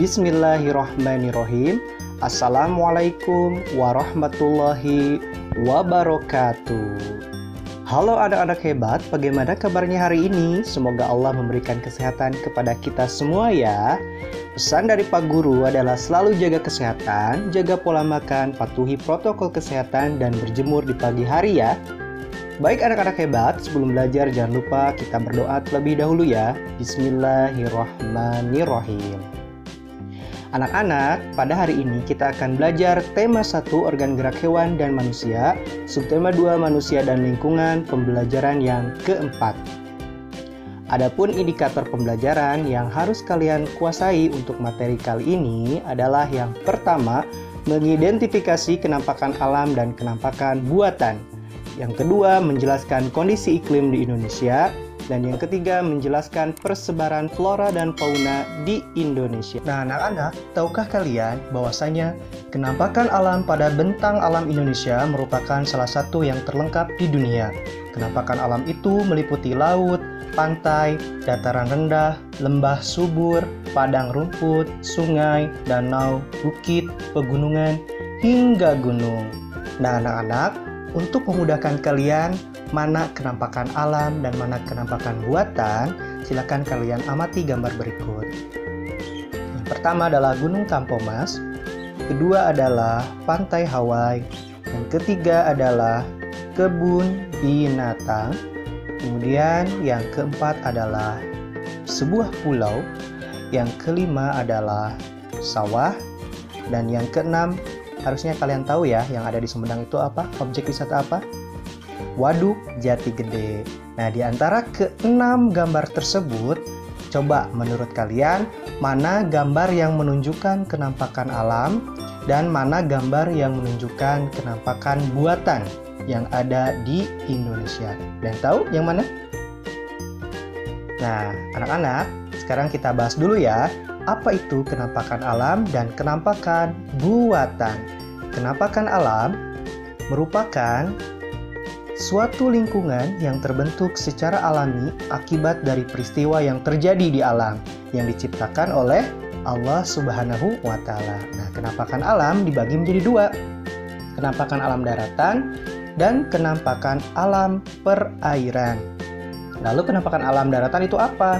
Bismillahirrahmanirrahim. Assalamualaikum warahmatullahi wabarakatuh. Halo anak-anak hebat, bagaimana kabarnya hari ini? Semoga Allah memberikan kesehatan kepada kita semua ya. Pesan dari Pak Guru adalah selalu jaga kesehatan, jaga pola makan, patuhi protokol kesehatan, dan berjemur di pagi hari ya. Baik anak-anak hebat, sebelum belajar jangan lupa kita berdoa terlebih dahulu ya. Bismillahirrahmanirrahim. Anak-anak, pada hari ini kita akan belajar tema 1 organ gerak hewan dan manusia, subtema 2 manusia dan lingkungan, pembelajaran yang keempat. Adapun indikator pembelajaran yang harus kalian kuasai untuk materi kali ini adalah yang pertama, mengidentifikasi kenampakan alam dan kenampakan buatan. Yang kedua, menjelaskan kondisi iklim di Indonesia. Dan yang ketiga, menjelaskan persebaran flora dan fauna di Indonesia. Nah, anak-anak, tahukah kalian bahwasanya kenampakan alam pada bentang alam Indonesia merupakan salah satu yang terlengkap di dunia. Kenampakan alam itu meliputi laut, pantai, dataran rendah, lembah subur, padang rumput, sungai, danau, bukit, pegunungan, hingga gunung. Nah, anak-anak, untuk memudahkan kalian mana kenampakan alam dan mana kenampakan buatan, silakan kalian amati gambar berikut. Yang pertama adalah Gunung Tampomas, kedua adalah Pantai Hawaii, yang ketiga adalah kebun binatang, kemudian yang keempat adalah sebuah pulau, yang kelima adalah sawah, dan yang keenam harusnya kalian tahu ya, yang ada di Sumedang itu apa? Objek wisata apa? Waduk Jati Gede. Nah, di antara ke-6 gambar tersebut, coba menurut kalian, mana gambar yang menunjukkan kenampakan alam dan mana gambar yang menunjukkan kenampakan buatan yang ada di Indonesia? Dan tahu yang mana? Nah, anak-anak, sekarang kita bahas dulu ya. Apa itu kenampakan alam dan kenampakan buatan? Kenampakan alam merupakan suatu lingkungan yang terbentuk secara alami akibat dari peristiwa yang terjadi di alam yang diciptakan oleh Allah Subhanahu wa Ta'ala. Nah, kenampakan alam dibagi menjadi 2. Kenampakan alam daratan dan kenampakan alam perairan. Lalu kenampakan alam daratan itu apa?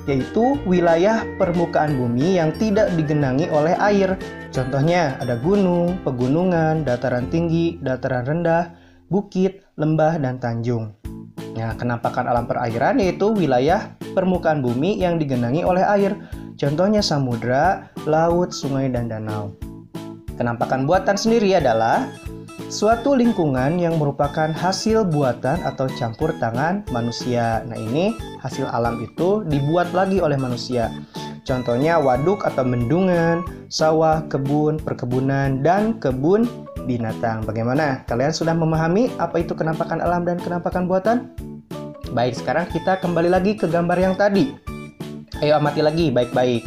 Yaitu wilayah permukaan bumi yang tidak digenangi oleh air. Contohnya ada gunung, pegunungan, dataran tinggi, dataran rendah, bukit, lembah, dan tanjung. Nah, kenampakan alam perairan yaitu wilayah permukaan bumi yang digenangi oleh air. Contohnya samudra, laut, sungai, dan danau. Kenampakan buatan sendiri adalah suatu lingkungan yang merupakan hasil buatan atau campur tangan manusia. Nah, ini hasil alam itu dibuat lagi oleh manusia. Contohnya waduk atau bendungan, sawah, kebun, perkebunan, dan kebun binatang. Bagaimana? Kalian sudah memahami apa itu kenampakan alam dan kenampakan buatan? Baik, sekarang kita kembali lagi ke gambar yang tadi. Ayo amati lagi baik-baik.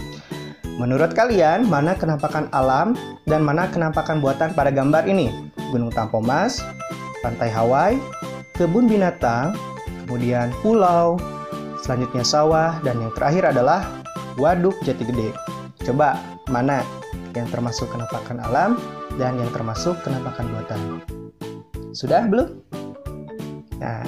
Menurut kalian, mana kenampakan alam dan mana kenampakan buatan pada gambar ini? Gunung Tampomas, Pantai Hawaii, kebun binatang, kemudian pulau, selanjutnya sawah, dan yang terakhir adalah Waduk Jati Gede. Coba mana yang termasuk kenampakan alam dan yang termasuk kenampakan buatan? Sudah belum? Nah,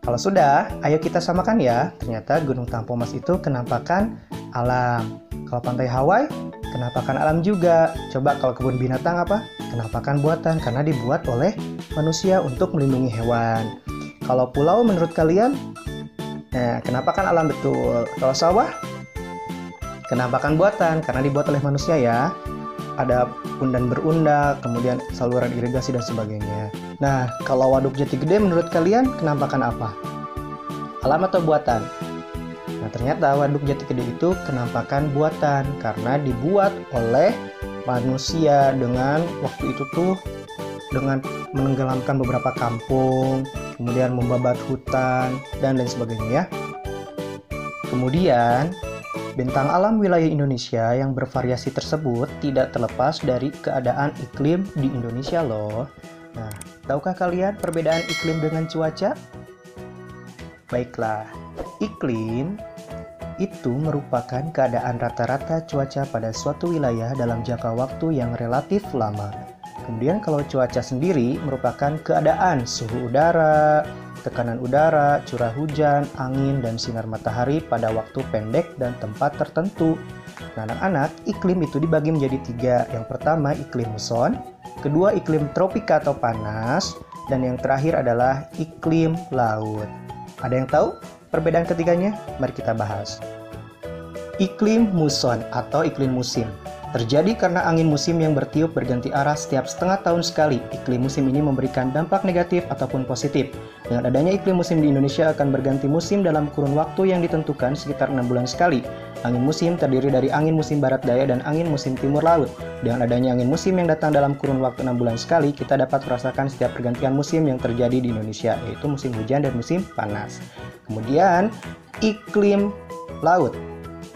kalau sudah, ayo kita samakan ya. Ternyata Gunung Tampomas itu kenampakan alam. Kalau Pantai Hawaii, kenampakan alam juga. Coba kalau kebun binatang apa? Kenampakan buatan, karena dibuat oleh manusia untuk melindungi hewan. Kalau pulau menurut kalian? Nah, kenampakan alam betul. Kalau sawah? Kenampakan buatan, karena dibuat oleh manusia ya. Ada undan berundak, kemudian saluran irigasi dan sebagainya. Nah, kalau Waduk Jati Gede menurut kalian kenampakan apa? Alam atau buatan? Nah, ternyata Waduk Jati Gede itu kenampakan buatan karena dibuat oleh manusia dengan waktu itu tuh dengan menenggelamkan beberapa kampung, kemudian membabat hutan dan lain sebagainya ya. Kemudian bentang alam wilayah Indonesia yang bervariasi tersebut tidak terlepas dari keadaan iklim di Indonesia loh. Nah, tahukah kalian perbedaan iklim dengan cuaca? Baiklah, iklim itu merupakan keadaan rata-rata cuaca pada suatu wilayah dalam jangka waktu yang relatif lama. Kemudian kalau cuaca sendiri merupakan keadaan suhu udara, tekanan udara, curah hujan, angin, dan sinar matahari pada waktu pendek dan tempat tertentu. Nah, anak-anak, iklim itu dibagi menjadi 3. Yang pertama iklim muson, kedua iklim tropika atau panas, dan yang terakhir adalah iklim laut. Ada yang tahu perbedaan ketiganya? Mari kita bahas. Iklim muson atau iklim musim terjadi karena angin musim yang bertiup berganti arah setiap setengah tahun sekali. Iklim musim ini memberikan dampak negatif ataupun positif. Dengan adanya iklim musim di Indonesia akan berganti musim dalam kurun waktu yang ditentukan sekitar 6 bulan sekali. Angin musim terdiri dari angin musim barat daya dan angin musim timur laut. Dengan adanya angin musim yang datang dalam kurun waktu 6 bulan sekali, kita dapat merasakan setiap pergantian musim yang terjadi di Indonesia, yaitu musim hujan dan musim panas. Kemudian, iklim laut.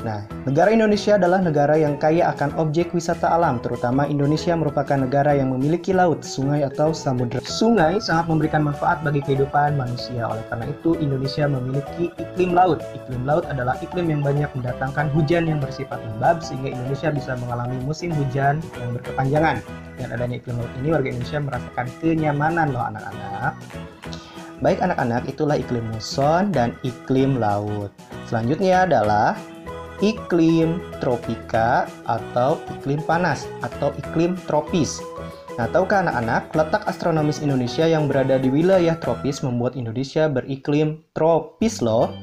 Nah, negara Indonesia adalah negara yang kaya akan objek wisata alam, terutama Indonesia merupakan negara yang memiliki laut, sungai atau samudera. Sungai sangat memberikan manfaat bagi kehidupan manusia, oleh karena itu Indonesia memiliki iklim laut. Iklim laut adalah iklim yang banyak mendatangkan hujan yang bersifat lembab, sehingga Indonesia bisa mengalami musim hujan yang berkepanjangan. Dengan adanya iklim laut ini, warga Indonesia merasakan kenyamanan loh anak-anak. Baik anak-anak, itulah iklim muson dan iklim laut. Selanjutnya adalah iklim tropika atau iklim panas atau iklim tropis. Nah, tahukah anak-anak, letak astronomis Indonesia yang berada di wilayah tropis membuat Indonesia beriklim tropis loh.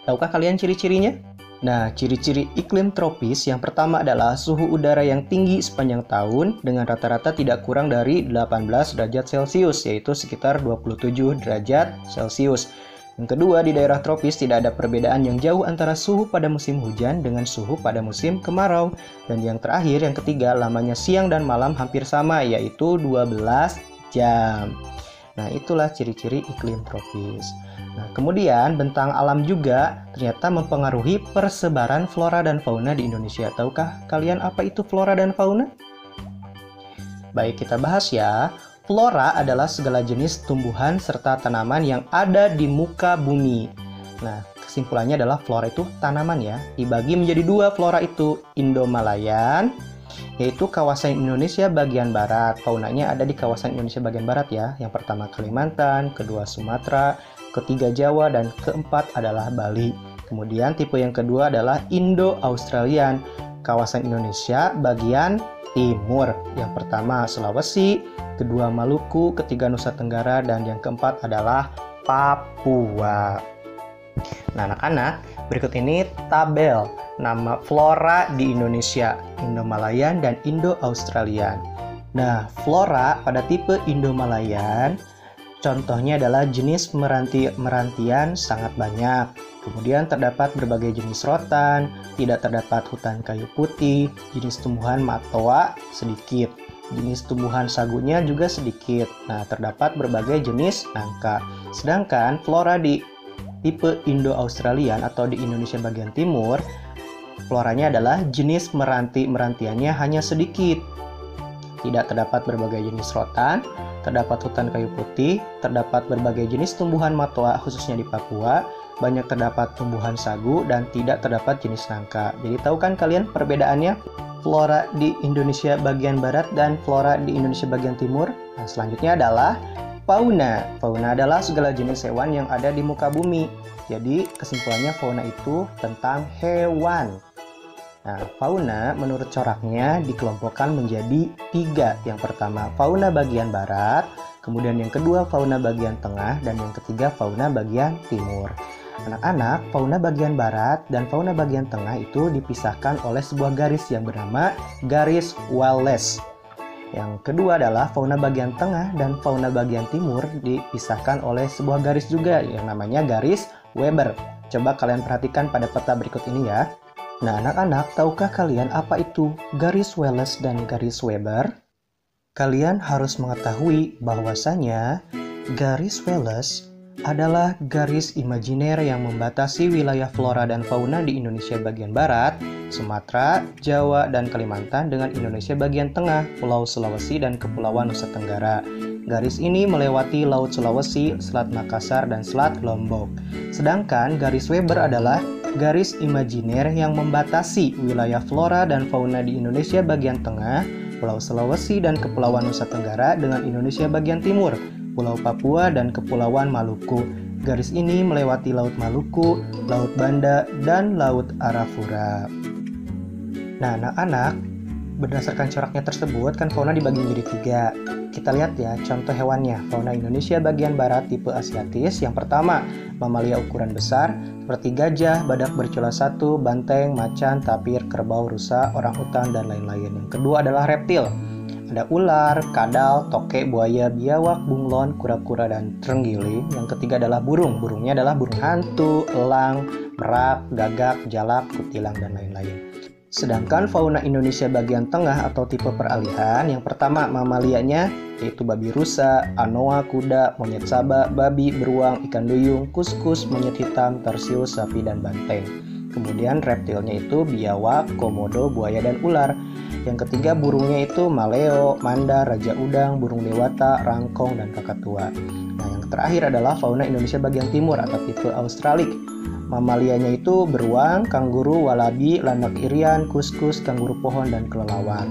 Tahukah kalian ciri-cirinya? Nah, ciri-ciri iklim tropis yang pertama adalah suhu udara yang tinggi sepanjang tahun dengan rata-rata tidak kurang dari 18 derajat Celcius, yaitu sekitar 27 derajat Celcius. Yang kedua, di daerah tropis tidak ada perbedaan yang jauh antara suhu pada musim hujan dengan suhu pada musim kemarau. Dan yang terakhir, yang ketiga, lamanya siang dan malam hampir sama, yaitu 12 jam. Nah, itulah ciri-ciri iklim tropis. Nah, kemudian bentang alam juga ternyata mempengaruhi persebaran flora dan fauna di Indonesia. Tahukah kalian apa itu flora dan fauna? Baik, kita bahas ya. Flora adalah segala jenis tumbuhan serta tanaman yang ada di muka bumi. Nah, kesimpulannya adalah flora itu tanaman ya. Dibagi menjadi 2 flora itu, Indomalayan, yaitu kawasan Indonesia bagian barat. Faunanya ada di kawasan Indonesia bagian barat ya. Yang pertama Kalimantan, kedua Sumatera, ketiga Jawa, dan keempat adalah Bali. Kemudian tipe yang kedua adalah Indo-Australian, kawasan Indonesia bagian timur. Yang pertama Sulawesi, kedua Maluku, ketiga Nusa Tenggara, dan yang keempat adalah Papua. Nah, anak-anak, berikut ini tabel nama flora di Indonesia, Indomalayan dan Indo-Australian. Nah, flora pada tipe Indomalayan, contohnya adalah jenis merantian sangat banyak. Kemudian terdapat berbagai jenis rotan, tidak terdapat hutan kayu putih, jenis tumbuhan matoa sedikit. Jenis tumbuhan sagunya juga sedikit. Nah, terdapat berbagai jenis nangka. Sedangkan flora di tipe Indo-Australian atau di Indonesia bagian timur, floranya adalah jenis merantiannya hanya sedikit. Tidak terdapat berbagai jenis rotan, terdapat hutan kayu putih, terdapat berbagai jenis tumbuhan matoa khususnya di Papua, banyak terdapat tumbuhan sagu, dan tidak terdapat jenis nangka. Jadi tahu kan kalian perbedaannya? Flora di Indonesia bagian barat dan flora di Indonesia bagian timur. Nah, selanjutnya adalah fauna. Fauna adalah segala jenis hewan yang ada di muka bumi. Jadi kesimpulannya fauna itu tentang hewan. Nah, fauna menurut coraknya dikelompokkan menjadi 3. Yang pertama fauna bagian barat, kemudian yang kedua fauna bagian tengah, dan yang ketiga fauna bagian timur. Anak-anak, fauna bagian barat dan fauna bagian tengah itu dipisahkan oleh sebuah garis yang bernama garis Wallace. Yang kedua adalah fauna bagian tengah dan fauna bagian timur dipisahkan oleh sebuah garis juga yang namanya garis Weber. Coba kalian perhatikan pada peta berikut ini ya. Nah, anak-anak, tahukah kalian apa itu garis Wallace dan garis Weber? Kalian harus mengetahui bahwasanya garis Wallace adalah garis imajiner yang membatasi wilayah flora dan fauna di Indonesia bagian barat, Sumatera, Jawa, dan Kalimantan dengan Indonesia bagian tengah, Pulau Sulawesi, dan Kepulauan Nusa Tenggara. Garis ini melewati Laut Sulawesi, Selat Makassar, dan Selat Lombok. Sedangkan garis Weber adalah garis imajiner yang membatasi wilayah flora dan fauna di Indonesia bagian tengah, Pulau Sulawesi dan Kepulauan Nusa Tenggara dengan Indonesia bagian timur, Pulau Papua dan Kepulauan Maluku. Garis ini melewati Laut Maluku, Laut Banda, dan Laut Arafura. Nah, anak-anak, berdasarkan coraknya tersebut kan fauna dibagi menjadi 3. Kita lihat ya contoh hewannya. Fauna Indonesia bagian barat tipe asiatis. Yang pertama, mamalia ukuran besar seperti gajah, badak bercula 1, banteng, macan, tapir, kerbau, rusa, orangutan, dan lain-lain. Yang kedua adalah reptil. Ada ular, kadal, tokek, buaya, biawak, bunglon, kura-kura, dan terenggiling. Yang ketiga adalah burung. Burungnya adalah burung hantu, elang, merak, gagak, jalak, kutilang, dan lain-lain. Sedangkan fauna Indonesia bagian tengah atau tipe peralihan, yang pertama mamalianya yaitu babi rusa, anoa, kuda, monyet saba, babi, beruang, ikan duyung, kuskus, monyet hitam, tarsius, sapi, dan banteng. Kemudian reptilnya itu biawak, komodo, buaya, dan ular. Yang ketiga burungnya itu maleo, manda, raja udang, burung dewata, rangkong, dan kakatua. Nah, yang terakhir adalah fauna Indonesia bagian timur atau tipe australik. Mamalianya itu beruang, kanguru, walabi, landak irian, kuskus, kanguru pohon, dan kelelawar.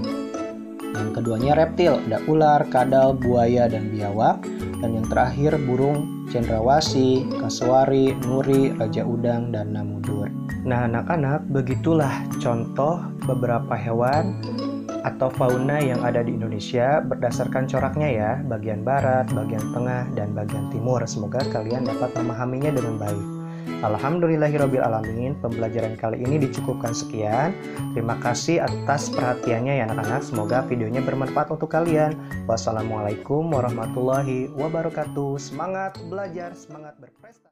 Yang keduanya reptil, ada ular, kadal, buaya, dan biawak. Dan yang terakhir burung cendrawasih, kasuari, nuri, raja udang, dan namudur. Nah anak-anak, begitulah contoh beberapa hewan atau fauna yang ada di Indonesia berdasarkan coraknya ya, bagian barat, bagian tengah, dan bagian timur. Semoga kalian dapat memahaminya dengan baik. Alhamdulillahirrabbilalamin, pembelajaran kali ini dicukupkan sekian. Terima kasih atas perhatiannya ya anak-anak. Semoga videonya bermanfaat untuk kalian. Wassalamualaikum warahmatullahi wabarakatuh. Semangat belajar, semangat berprestasi.